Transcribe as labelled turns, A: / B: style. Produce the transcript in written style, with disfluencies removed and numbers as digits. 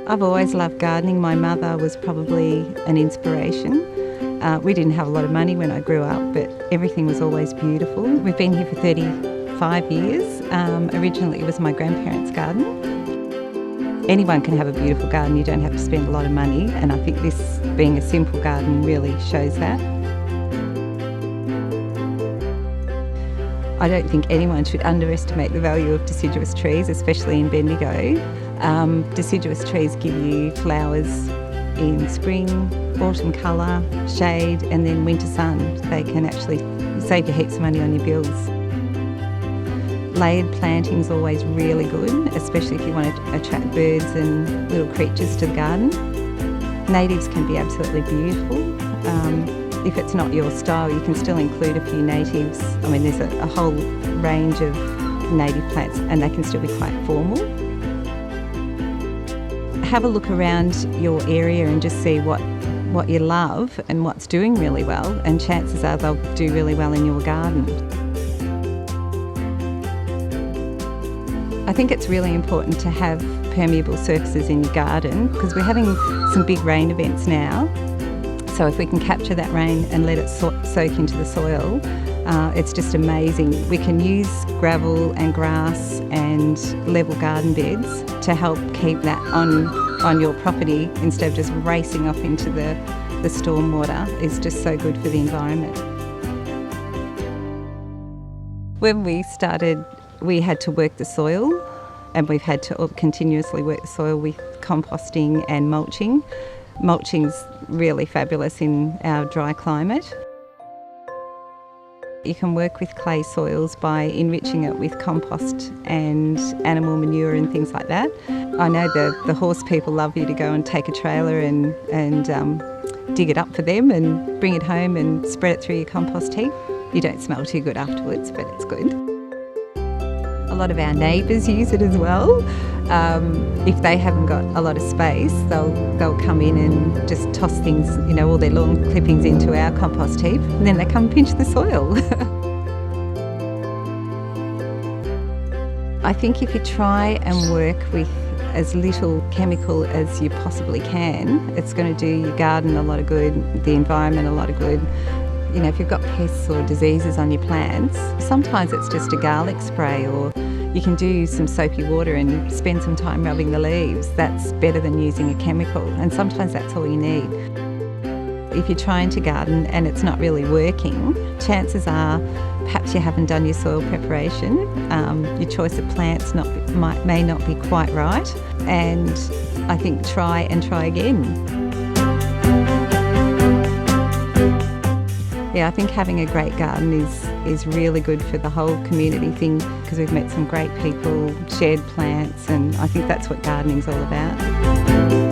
A: I've always loved gardening. My mother was probably an inspiration. We didn't have a lot of money when I grew up, but everything was always beautiful. We've been here for 35 years. Originally it was my grandparents' garden. Anyone can have a beautiful garden, you don't have to spend a lot of money, and I think this being a simple garden really shows that. I don't think anyone should underestimate the value of deciduous trees, especially in Bendigo. Deciduous trees give you flowers in spring, autumn colour, shade, and then winter sun. They can actually save you heaps of money on your bills. Layered planting is always really good, especially if you want to attract birds and little creatures to the garden. Natives can be absolutely beautiful. If it's not your style, you can still include a few natives. I mean, there's a whole range of native plants and they can still be quite formal. Have a look around your area and just see what you love and what's doing really well, and chances are they'll do really well in your garden. I think it's really important to have permeable surfaces in your garden because we're having some big rain events now. So if we can capture that rain and let it soak into the soil, it's just amazing. We can use gravel and grass and level garden beds to help keep that on your property instead of just racing off into the storm water. It's just so good for the environment. When we started, we had to work the soil, and we've had to continuously work the soil with composting and mulching. Mulching's really fabulous in our dry climate. You can work with clay soils by enriching it with compost and animal manure and things like that. I know the horse people love you to go and take a trailer and dig it up for them and bring it home and spread it through your compost heap. You don't smell too good afterwards, but it's good. A lot of our neighbours use it as well. If they haven't got a lot of space, they'll come in and just toss things, all their lawn clippings into our compost heap, and then they come and pinch the soil. I think if you try and work with as little chemical as you possibly can, it's going to do your garden a lot of good, the environment a lot of good. If you've got pests or diseases on your plants, sometimes it's just a garlic spray, or you can do some soapy water and spend some time rubbing the leaves. That's better than using a chemical, and sometimes that's all you need. If you're trying to garden and it's not really working, chances are perhaps you haven't done your soil preparation, your choice of plants may not be quite right, and I think try and try again. Yeah, I think having a great garden is really good for the whole community thing, because we've met some great people, shared plants, and I think that's what gardening's all about.